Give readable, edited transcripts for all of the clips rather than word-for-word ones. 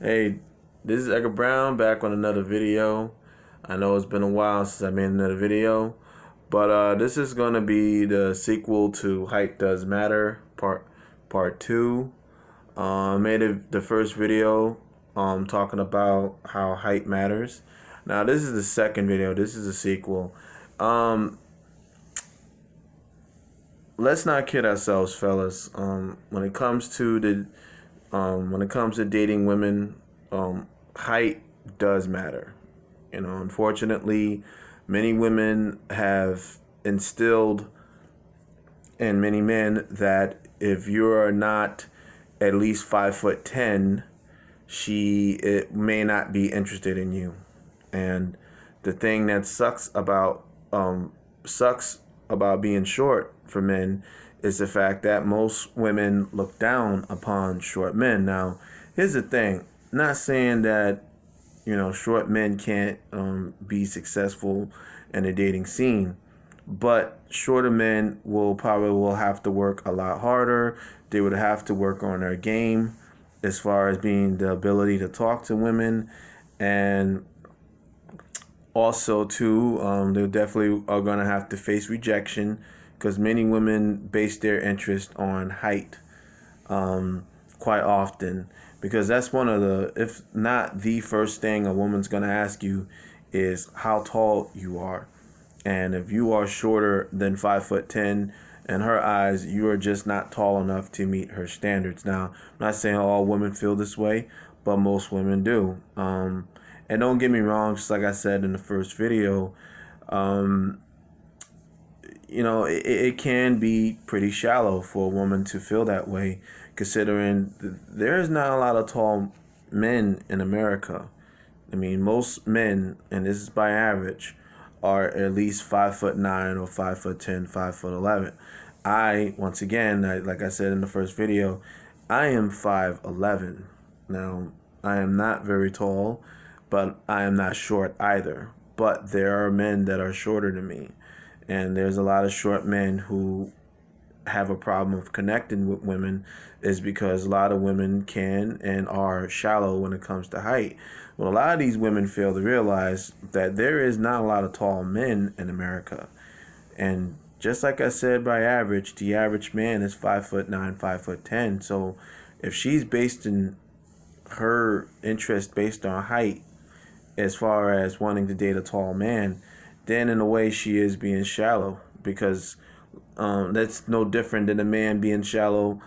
Hey, this is Edgar Brown back on another video. I know it's been a while since I made another video, but this is gonna be the sequel to Height Does Matter Part Two. I made the first video talking about how height matters. Now this is the second video. This is a sequel. Um, let's not kid ourselves, fellas. When it comes to dating women, height does matter. Unfortunately, many women have instilled in many men that if you are not at least 5'10", it may not be interested in you. And the thing that sucks about being short for men is the fact that most women look down upon short men. Now, here's the thing: not saying that short men can't be successful in the dating scene, but shorter men will have to work a lot harder. They would have to work on their game as far as being the ability to talk to women, and also too, they definitely are going to have to face rejection because many women base their interest on height quite often, because that's one of the, if not the first thing a woman's going to ask you is how tall you are. And if you are shorter than 5'10", in her eyes, you are just not tall enough to meet her standards. Now, I'm not saying all women feel this way, but most women do. And don't get me wrong, just like I said in the first video, um, it can be pretty shallow for a woman to feel that way, considering there's not a lot of tall men in America. I mean, most men, and this is by average, are at least 5'9" or 5'10", 5'11". Once again, like I said in the first video, I am 5'11". Now, I am not very tall, but I am not short either. But there are men that are shorter than me, and there's a lot of short men who have a problem of connecting with women, is because a lot of women can and are shallow when it comes to height. Well, a lot of these women fail to realize that there is not a lot of tall men in America. And just like I said, by average, the average man is 5'9", 5'10". So if she's based in her interest based on height, as far as wanting to date a tall man, then in a way she is being shallow, because that's no different than a man being shallow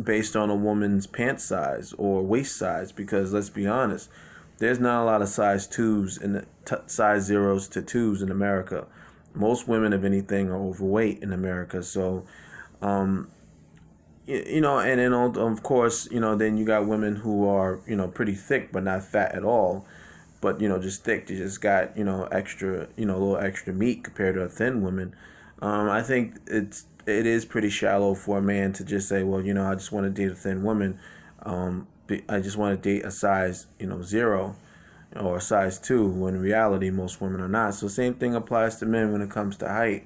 based on a woman's pant size or waist size. Because let's be honest, there's not a lot of size twos and size zeros to twos in America. Most women, if anything, are overweight in America. So, and then of course, then you got women who are, pretty thick but not fat at all, but just thick. They just got extra, a little extra meat compared to a thin woman. I think it is pretty shallow for a man to just say, well, I just want to date a thin woman. I just want to date a size, zero or a size two, when in reality most women are not. So same thing applies to men when it comes to height.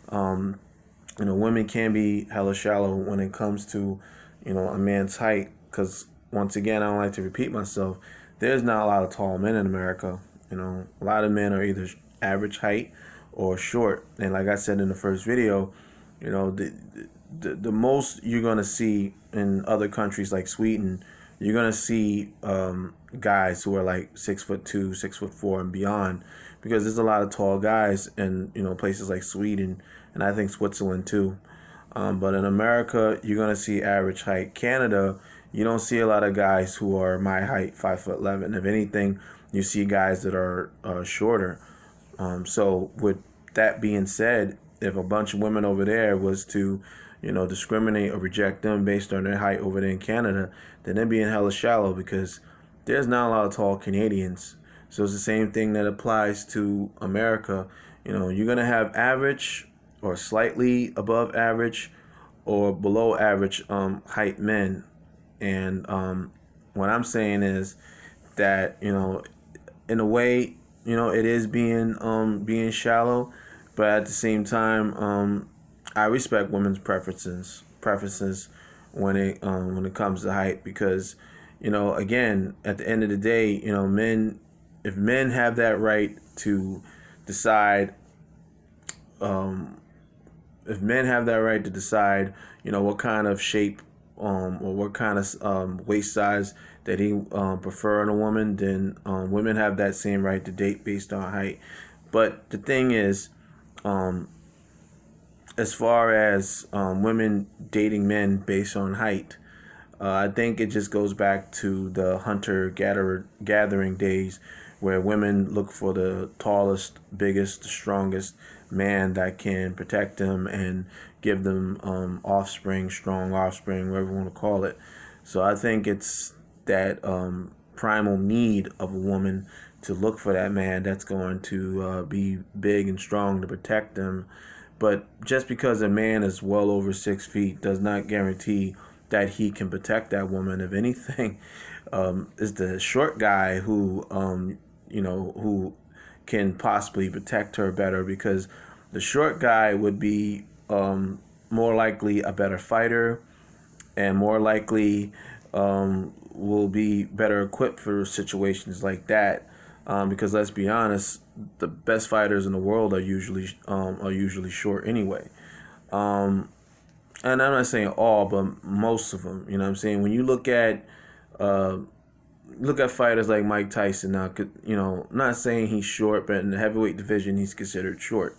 Women can be hella shallow when it comes to, a man's height. Because once again, I don't like to repeat myself. There's not a lot of tall men in America. A lot of men are either average height or short. And like I said in the first video, the most you're gonna see in other countries like Sweden, you're gonna see guys who are like 6'2", 6'4", and beyond, because there's a lot of tall guys in places like Sweden, and I think Switzerland too. But in America, you're gonna see average height. Canada, you don't see a lot of guys who are my height, 5'11". If anything, you see guys that are shorter. So with that being said, if a bunch of women over there was to, discriminate or reject them based on their height over there in Canada, then they're being hella shallow, because there's not a lot of tall Canadians. So it's the same thing that applies to America. You're gonna have average or slightly above average or below average height men, and what I'm saying is that in a way, it is being shallow, but at the same time, I respect women's preferences when it comes to height, because again, at the end of the day, if men have that right to decide, if men have that right to decide, what kind of shape, or what kind of waist size that he prefer in a woman, then women have that same right to date based on height. But the thing is, as far as women dating men based on height, I think it just goes back to the hunter gathering days, where women look for the tallest, biggest, strongest man that can protect them and give them offspring, strong offspring, whatever you want to call it. So I think it's that primal need of a woman to look for that man that's going to be big and strong to protect them. But just because a man is well over 6 feet does not guarantee that he can protect that woman. If anything, is the short guy who can possibly protect her better, because the short guy would be more likely a better fighter, and more likely will be better equipped for situations like that. Because let's be honest, the best fighters in the world are usually short anyway. Um, and I'm not saying all, but most of them. You know what I'm saying? When you uh, look at fighters like Mike Tyson now, not saying he's short, but in the heavyweight division, he's considered short.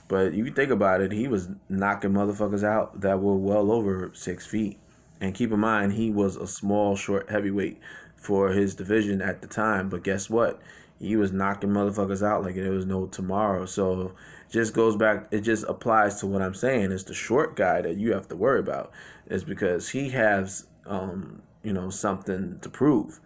But you think about it, he was knocking motherfuckers out that were well over 6 feet. And keep in mind, he was a small, short heavyweight for his division at the time. But guess what? He was knocking motherfuckers out like there was no tomorrow. So it just goes back, it just applies to what I'm saying. It's the short guy that you have to worry about. It's because he has, something to prove,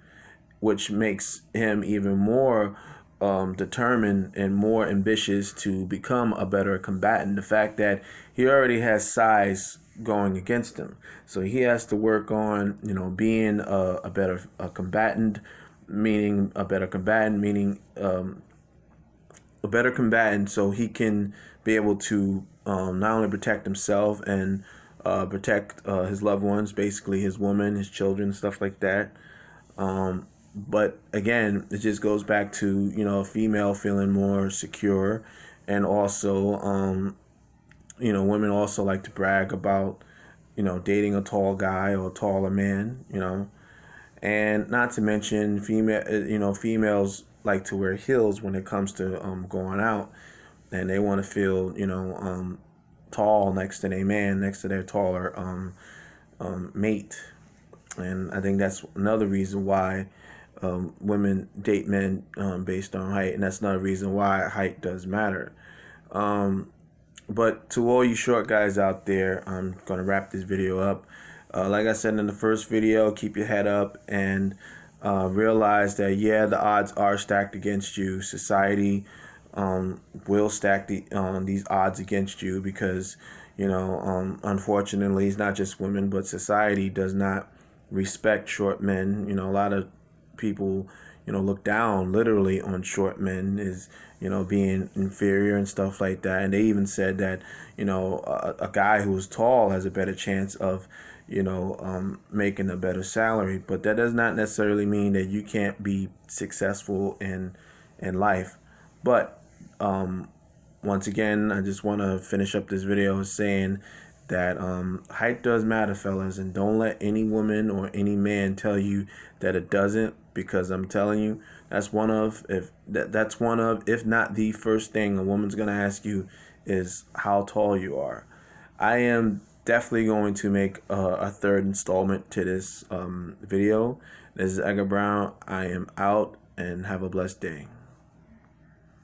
which makes him even more determined and more ambitious to become a better combatant. The fact that he already has size going against him, so he has to work on being a combatant, meaning a better combatant, meaning a better combatant, so he can be able to not only protect himself and protect his loved ones, basically his woman, his children, stuff like that. But again, it just goes back to a female feeling more secure, and also women also like to brag about dating a tall guy or a taller man, and not to mention females like to wear heels when it comes to going out, and they want to feel tall next to their man, next to their taller mate. And I think that's another reason why women date men based on height, and that's another reason why height does matter. But to all you short guys out there, I'm gonna wrap this video up. Like I said in the first video, keep your head up and realize that the odds are stacked against you. Society will stack these odds against you, because unfortunately, it's not just women, but society does not respect short men. A lot of people look down literally on short men as being inferior and stuff like that. And they even said that a guy who's tall has a better chance of making a better salary. But that does not necessarily mean that you can't be successful in life. But once again, I just want to finish up this video saying that height does matter, fellas, and don't let any woman or any man tell you that it doesn't, because I'm telling you, that's one of, if not the first thing a woman's gonna ask you is how tall you are. I am definitely going to make a third installment to this video. This is Edgar Brown. I am out, and have a blessed day.